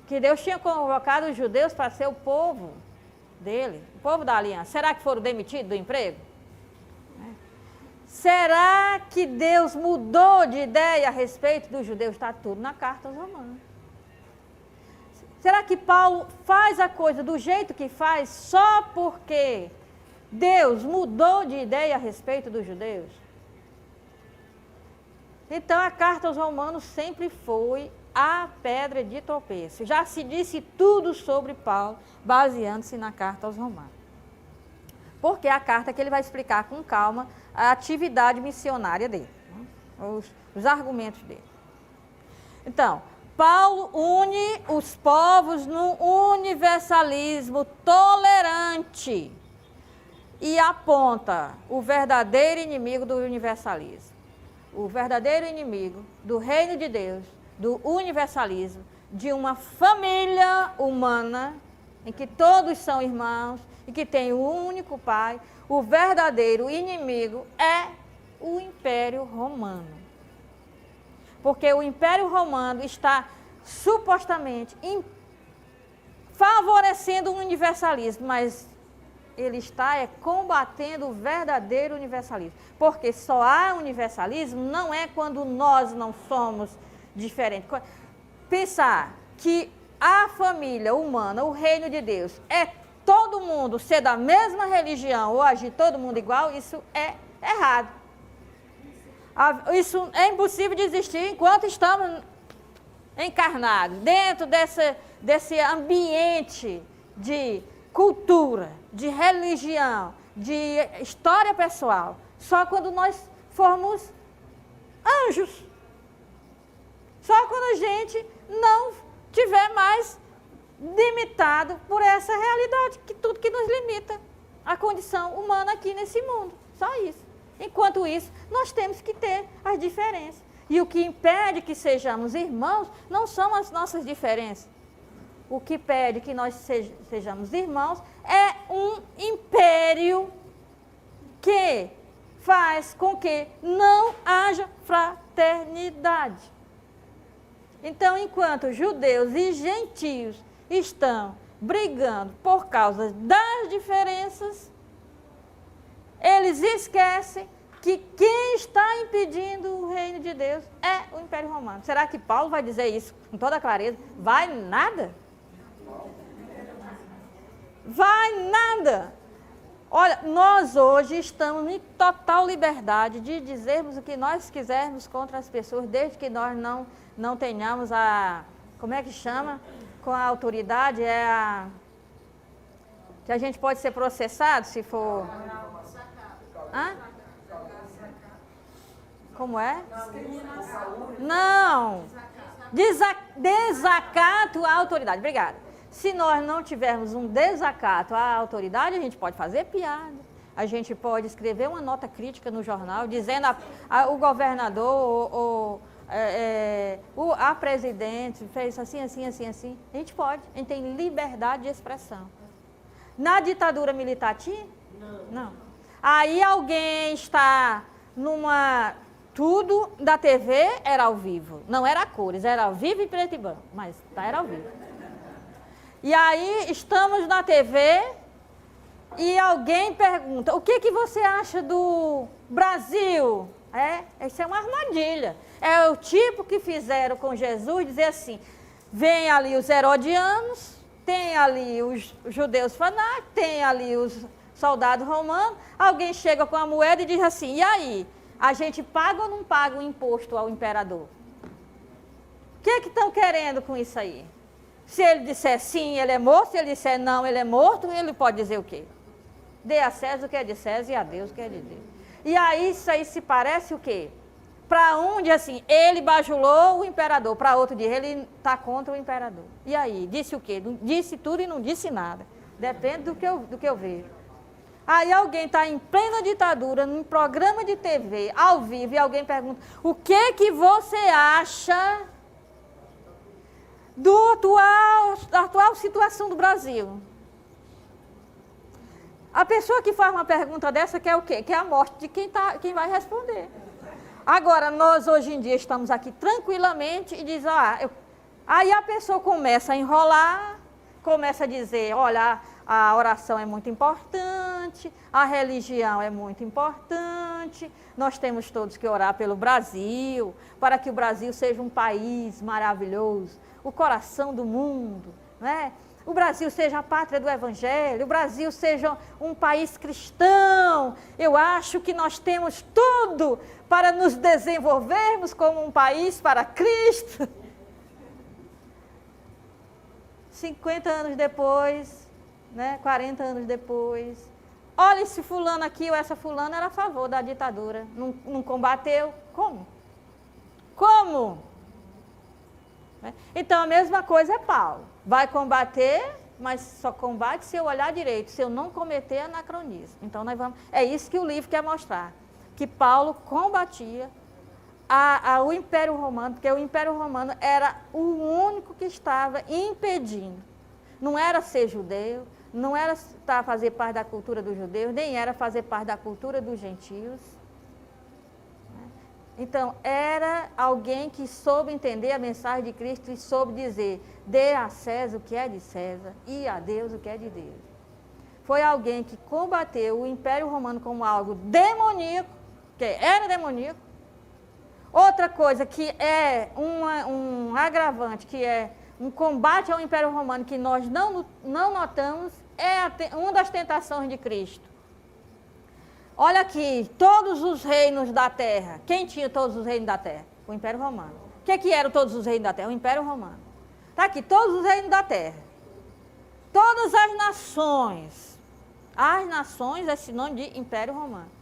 Que Deus tinha convocado os judeus para ser o povo dele, o povo da aliança. Será que foram demitidos do emprego? Será que Deus mudou de ideia a respeito dos judeus? Está tudo na carta aos Romanos. Será que Paulo faz a coisa do jeito que faz só porque Deus mudou de ideia a respeito dos judeus? Então a carta aos Romanos sempre foi a pedra de tropeço. Já se disse tudo sobre Paulo, baseando-se na carta aos Romanos. Porque é a carta que ele vai explicar com calma a atividade missionária dele, né? os argumentos dele. Então, Paulo une os povos no universalismo tolerante e aponta o verdadeiro inimigo do universalismo. O verdadeiro inimigo do reino de Deus, do universalismo, de uma família humana em que todos são irmãos e que tem um único pai. O verdadeiro inimigo é o Império Romano. Porque o Império Romano está supostamente favorecendo o universalismo, mas ele está combatendo o verdadeiro universalismo. Porque só há universalismo não é quando nós não somos diferentes. Pensar que a família humana, o reino de Deus, é todo mundo ser da mesma religião ou agir todo mundo igual, isso é errado. Isso é impossível de existir enquanto estamos encarnados, dentro desse ambiente de cultura, de religião, de história pessoal. Só quando nós formos anjos. Só quando a gente não tiver mais limitado por essa realidade, que tudo que nos limita, a condição humana aqui nesse mundo. Só isso. Enquanto isso, nós temos que ter as diferenças. E o que impede que sejamos irmãos não são as nossas diferenças. O que impede que nós sejamos irmãos é um império que faz com que não haja fraternidade. Então, enquanto judeus e gentios estão brigando por causa das diferenças, eles esquecem que quem está impedindo o reino de Deus é o Império Romano. Será que Paulo vai dizer isso com toda clareza? Vai nada. Vai nada. Olha, nós hoje estamos em total liberdade de dizermos o que nós quisermos contra as pessoas, desde que nós não tenhamos como é que chama? Com a autoridade, que a gente pode ser processado se for... Hã? Como é? Não. Desacato à autoridade. Obrigada. Se nós não tivermos um desacato à autoridade, a gente pode fazer piada. A gente pode escrever uma nota crítica no jornal, dizendo o governador a presidente fez assim, assim, assim, assim. A gente pode. A gente tem liberdade de expressão. Na ditadura militar tinha? Não. Aí alguém está tudo da TV era ao vivo. Não era a cores, era ao vivo e preto e branco. Mas era ao vivo. E aí estamos na TV e alguém pergunta, o que você acha do Brasil? Isso é uma armadilha. É o tipo que fizeram com Jesus, dizer assim, vem ali os herodianos, tem ali os judeus fanáticos, tem ali os soldados romanos, alguém chega com a moeda e diz assim, e aí, a gente paga ou não paga o imposto ao imperador? O que estão querendo com isso aí? Se ele disser sim, ele é morto, se ele disser não, ele é morto, ele pode dizer o quê? Dê a César o que é de César e a Deus o que é de Deus. E aí isso aí se parece o quê? Para um diz assim, ele bajulou o imperador, para outro diz, ele está contra o imperador. E aí, disse o quê? Disse tudo e não disse nada. Depende do que eu vejo. Aí alguém está em plena ditadura, num programa de TV, ao vivo, e alguém pergunta, o que você acha da atual situação do Brasil? A pessoa que faz uma pergunta dessa quer o quê? Quer a morte de quem vai responder. Agora, nós hoje em dia estamos aqui tranquilamente e diz, aí a pessoa começa a enrolar, começa a dizer, olha, a oração é muito importante, a religião é muito importante, nós temos todos que orar pelo Brasil, para que o Brasil seja um país maravilhoso, o coração do mundo, né? O Brasil seja a pátria do Evangelho, o Brasil seja um país cristão. Eu acho que nós temos tudo para nos desenvolvermos como um país para Cristo. 50 anos depois, né, 40 anos depois, olha esse fulano aqui ou essa fulana era a favor da ditadura, não combateu. Como? Como? Então a mesma coisa é Paulo. Vai combater, mas só combate se eu olhar direito, se eu não cometer anacronismo. Então nós vamos. É isso que o livro quer mostrar. Que Paulo combatia o Império Romano, porque o Império Romano era o único que estava impedindo. Não era ser judeu, não era fazer parte da cultura dos judeus, nem era fazer parte da cultura dos gentios. Então, era alguém que soube entender a mensagem de Cristo e soube dizer, dê a César o que é de César e a Deus o que é de Deus. Foi alguém que combateu o Império Romano como algo demoníaco, que era demoníaco. Outra coisa que é um agravante, que é um combate ao Império Romano que nós não notamos, é uma das tentações de Cristo. Olha aqui, todos os reinos da terra. Quem tinha todos os reinos da terra? O Império Romano. O que eram todos os reinos da terra? O Império Romano. Está aqui, todos os reinos da terra. Todas as nações. As nações é sinônimo de Império Romano.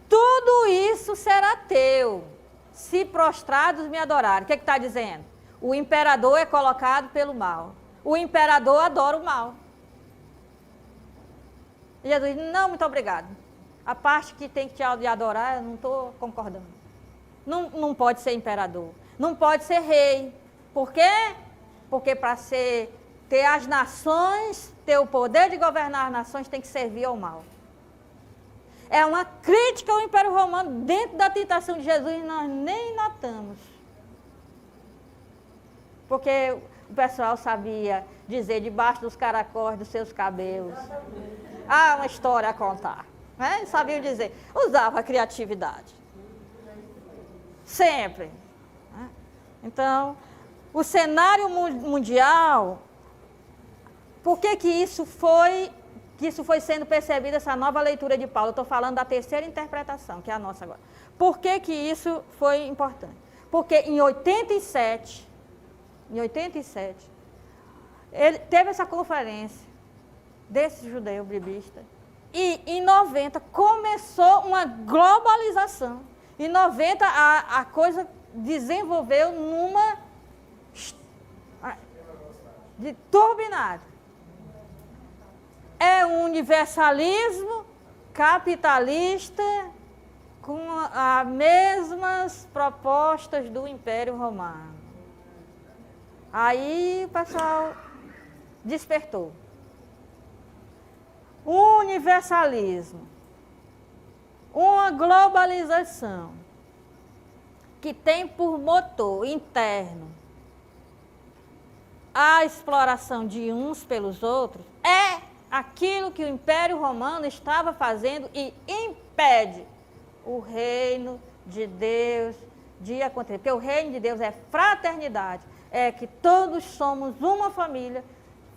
Tudo isso será teu, se prostrados me adorarem. O que está dizendo? O imperador é colocado pelo mal. O imperador adora o mal. E Jesus diz, não, muito obrigado. A parte que tem que te adorar, eu não estou concordando. Não pode ser imperador. Não pode ser rei. Por quê? Porque para ter as nações, ter o poder de governar as nações, tem que servir ao mal. É uma crítica ao Império Romano dentro da tentação de Jesus, nós nem notamos. Porque o pessoal sabia dizer debaixo dos caracóis dos seus cabelos. Há uma história a contar. Sabiam dizer, usava a criatividade. Sempre. Né? Então, o cenário mundial, por que isso foi sendo percebido, essa nova leitura de Paulo? Eu estou falando da terceira interpretação, que é a nossa agora. Por que isso foi importante? Porque em 87, ele teve essa conferência desse judeu bibista, e em 90 começou uma globalização. Em 90 a coisa desenvolveu numa de turbinado. É um universalismo capitalista com as mesmas propostas do Império Romano. Aí o pessoal despertou. Universalismo, uma globalização que tem por motor interno a exploração de uns pelos outros, é aquilo que o Império Romano estava fazendo e impede o reino de Deus de acontecer. Porque o reino de Deus é fraternidade, é que todos somos uma família,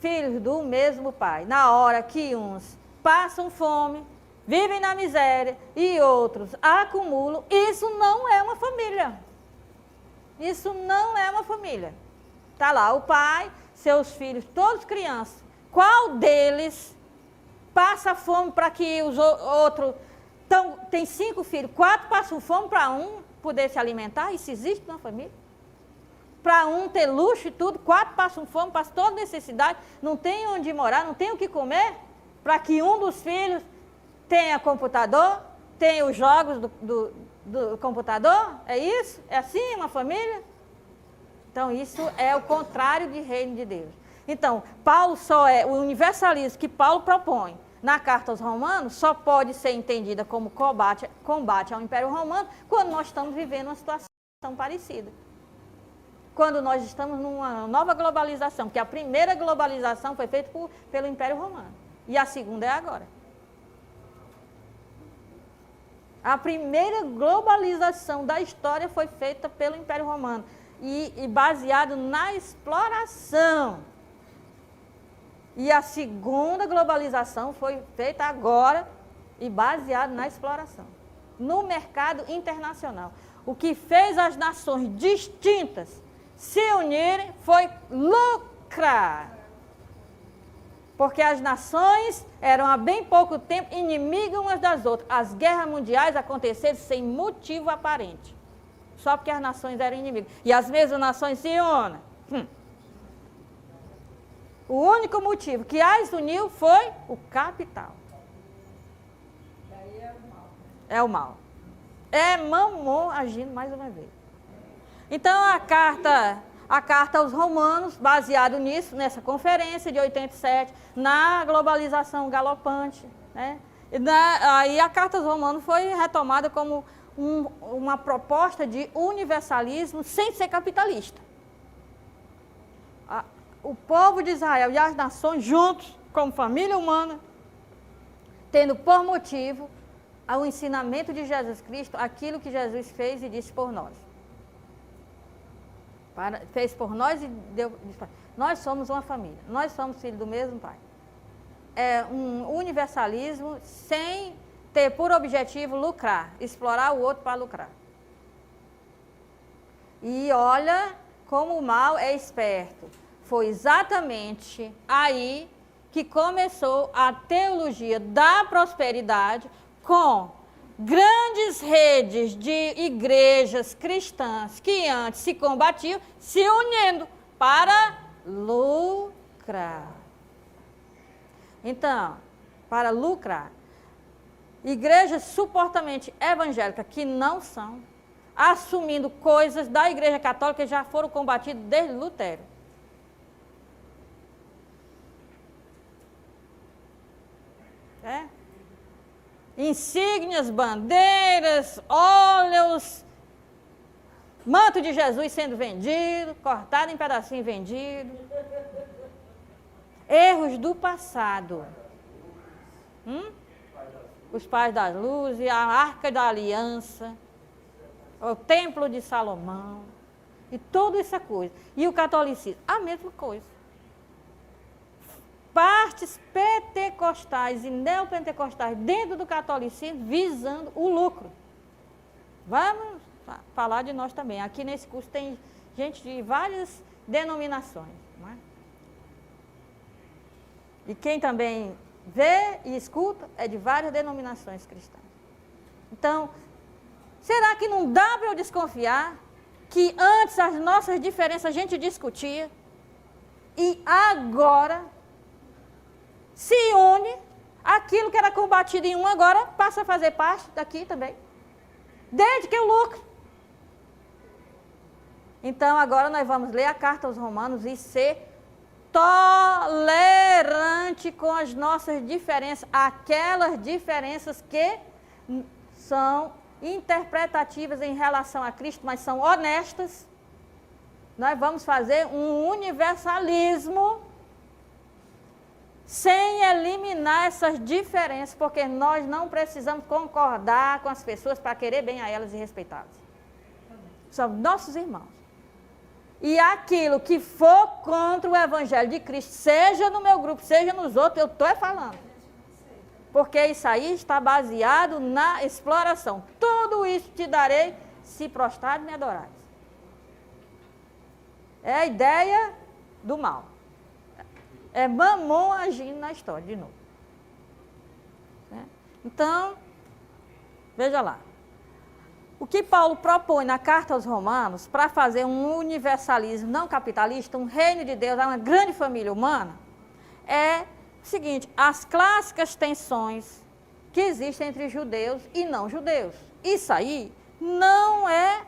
filhos do mesmo Pai. Na hora que uns passam fome, vivem na miséria e outros acumulam, isso não é uma família. Isso não é uma família. Está lá o pai, seus filhos, todos crianças. Qual deles passa fome para que os outros... tem 5 filhos, 4 passam fome para um poder se alimentar? Isso existe na família? Para um ter luxo e tudo, 4 passam fome, passam toda necessidade, não tem onde morar, não tem o que comer, para que um dos filhos tenha computador, tenha os jogos do computador? É isso? É assim uma família? Então, isso é o contrário de reino de Deus. Então, Paulo só é o universalismo que Paulo propõe na carta aos Romanos, só pode ser entendida como combate ao Império Romano quando nós estamos vivendo uma situação parecida. Quando nós estamos numa nova globalização, porque a primeira globalização foi feita pelo Império Romano. E a segunda é agora. A primeira globalização da história foi feita pelo Império Romano. E baseado na exploração. E a segunda globalização foi feita agora e baseado na exploração. No mercado internacional. O que fez as nações distintas se unirem foi lucrar. Porque as nações eram há bem pouco tempo inimigas umas das outras. As guerras mundiais aconteceram sem motivo aparente. Só porque as nações eram inimigas. E as mesmas nações se unem. O único motivo que as uniu foi o capital. Daí é o mal. É o mal. É Mamon agindo mais uma vez. Então a carta aos Romanos, baseado nisso, nessa conferência de 87, na globalização galopante, né? Aí a carta aos Romanos foi retomada como uma proposta de universalismo sem ser capitalista. O povo de Israel e as nações juntos, como família humana, tendo por motivo o ensinamento de Jesus Cristo, aquilo que Jesus fez e disse por nós. Fez por nós e deu. Nós somos uma família, nós somos filhos do mesmo Pai. É um universalismo sem ter por objetivo lucrar, explorar o outro para lucrar. E olha como o mal é esperto. Foi exatamente aí que começou a teologia da prosperidade, com grandes redes de igrejas cristãs que antes se combatiam, se unindo para lucrar. Então, para lucrar, igrejas supostamente evangélicas que não são, assumindo coisas da Igreja Católica que já foram combatidas desde Lutero. Insígnias, bandeiras, óleos, manto de Jesus sendo vendido, cortado em pedacinho e vendido. Erros do passado. Os pais das luzes, a arca da aliança. o Templo de Salomão, e toda essa coisa. E o catolicismo, a mesma coisa. Partes pentecostais e neopentecostais dentro do catolicismo visando o lucro. Vamos falar de nós também. Aqui nesse curso tem gente de várias denominações. Não é? E quem também vê e escuta é de várias denominações cristãs. Então, será que não dá para eu desconfiar que antes as nossas diferenças a gente discutia e agora se une, aquilo que era combatido em um agora passa a fazer parte daqui também, desde que eu lucro. Então agora nós vamos ler a carta aos Romanos e ser tolerante com as nossas diferenças, aquelas diferenças que são interpretativas em relação a Cristo, mas são honestas. Nós vamos fazer um universalismo sem eliminar essas diferenças, porque nós não precisamos concordar com as pessoas para querer bem a elas e respeitá-las. São nossos irmãos. E aquilo que for contra o Evangelho de Cristo, seja no meu grupo, seja nos outros, eu estou falando. Porque isso aí está baseado na exploração. Tudo isso te darei se prostrado me adorares. É a ideia do mal. É Mamon agindo na história, de novo. Então, veja lá. O que Paulo propõe na carta aos Romanos para fazer um universalismo não capitalista, um reino de Deus, uma grande família humana, é o seguinte: as clássicas tensões que existem entre judeus e não judeus. Isso aí não é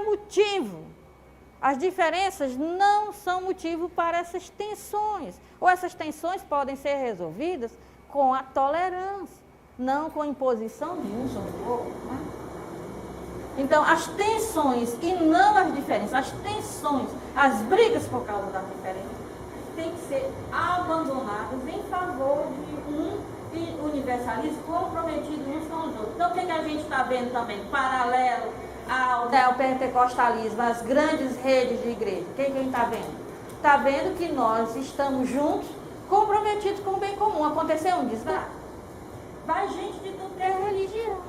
motivo. As diferenças não são motivo para essas tensões. Ou essas tensões podem ser resolvidas com a tolerância, não com a imposição de um sobre o outro. Né? Então, as tensões e não as diferenças, as tensões, as brigas por causa das diferenças, têm que ser abandonadas em favor de um universalismo comprometido uns com os outros. Então, o que a gente está vendo também, paralelo ao neopentecostalismo, as grandes redes de igreja? O que a gente está vendo? Está vendo que nós estamos juntos, comprometidos com o bem comum. Aconteceu um desgaste? Vai gente de tudo que é religião.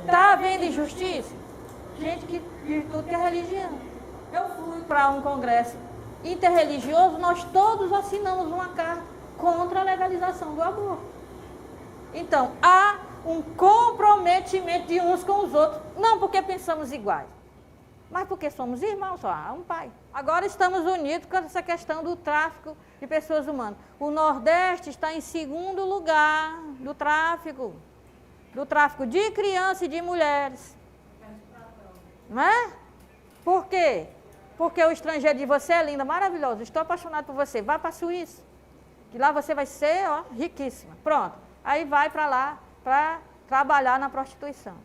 Está havendo injustiça? Gente de tudo que é religião. Eu fui para um congresso interreligioso, nós todos assinamos uma carta contra a legalização do aborto. Então, há um comprometimento de uns com os outros, não porque pensamos iguais, mas porque somos irmãos, só há um pai. Agora estamos unidos com essa questão do tráfico de pessoas humanas. O Nordeste está em segundo lugar do tráfico de crianças e de mulheres. Não é? Por quê? Porque o estrangeiro diz: você é linda, maravilhosa, estou apaixonado por você, vá para a Suíça, que lá você vai ser riquíssima. Pronto, aí vai para lá para trabalhar na prostituição.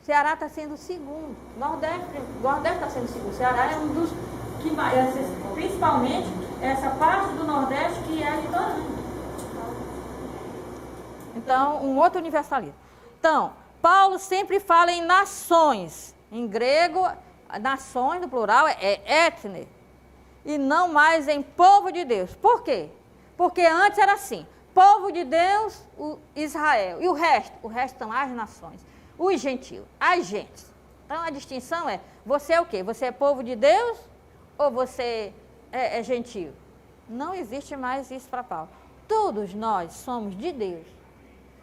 Ceará está sendo o segundo, Nordeste está sendo o segundo. Ceará é um dos que vai, principalmente essa parte do Nordeste que é litorânea. Então, um outro universalismo. Então, Paulo sempre fala em nações. Em grego, nações no plural é etne, e não mais em povo de Deus. Por quê? Porque antes era assim: povo de Deus, o Israel, e o resto são as nações, os gentios, as gentes. Então a distinção é: você é o quê? Você é povo de Deus ou você é gentio? Não existe mais isso para Paulo. Todos nós somos de Deus,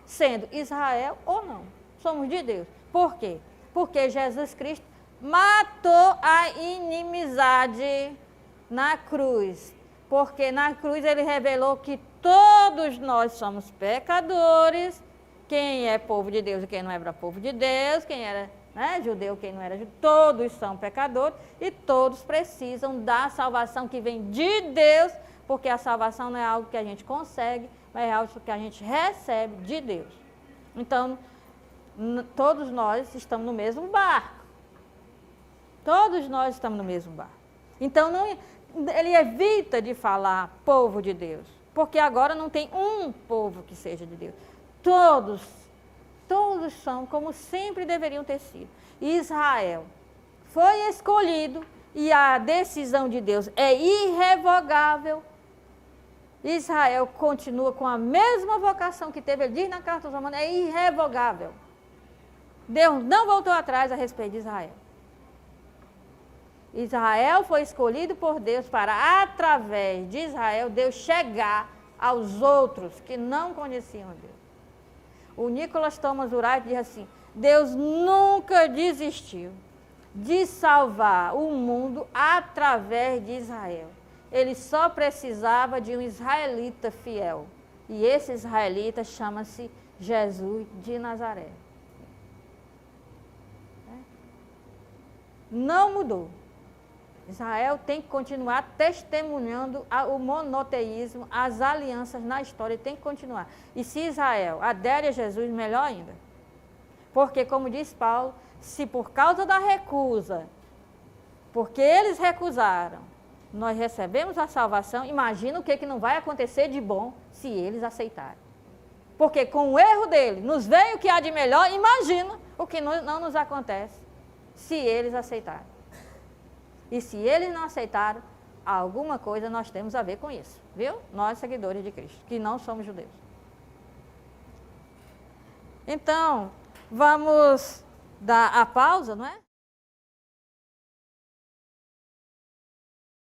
sendo Israel ou não, somos de Deus. Por quê? Porque Jesus Cristo matou a inimizade na cruz. Porque na cruz ele revelou que todos nós somos pecadores. Quem é povo de Deus e quem não era povo de Deus, quem era judeu, quem não era judeu, todos são pecadores e todos precisam da salvação que vem de Deus, porque a salvação não é algo que a gente consegue, mas é algo que a gente recebe de Deus. Então, todos nós estamos no mesmo barco. Todos nós estamos no mesmo barco. Então, ele evita de falar povo de Deus, porque agora não tem um povo que seja de Deus. Todos todos são como sempre deveriam ter sido. Israel foi escolhido e a decisão de Deus é irrevogável. Israel continua com a mesma vocação que teve, ele diz na carta aos Romanos, é irrevogável. Deus não voltou atrás a respeito de Israel. Israel foi escolhido por Deus para, através de Israel, Deus chegar aos outros que não conheciam Deus. O Nicholas Thomas Wright diz assim, Deus nunca desistiu de salvar o mundo através de Israel. Ele só precisava de um israelita fiel. E esse israelita chama-se Jesus de Nazaré. Não mudou. Israel tem que continuar testemunhando o monoteísmo, as alianças na história, tem que continuar. E se Israel adere a Jesus, melhor ainda. Porque, como diz Paulo, se por causa da recusa, porque eles recusaram, nós recebemos a salvação, imagina o que não vai acontecer de bom se eles aceitarem. Porque com o erro dele, nos veio o que há de melhor, imagina o que não nos acontece se eles aceitarem. E se eles não aceitaram, alguma coisa nós temos a ver com isso, viu? Nós, seguidores de Cristo, que não somos judeus. Então, vamos dar a pausa, não é?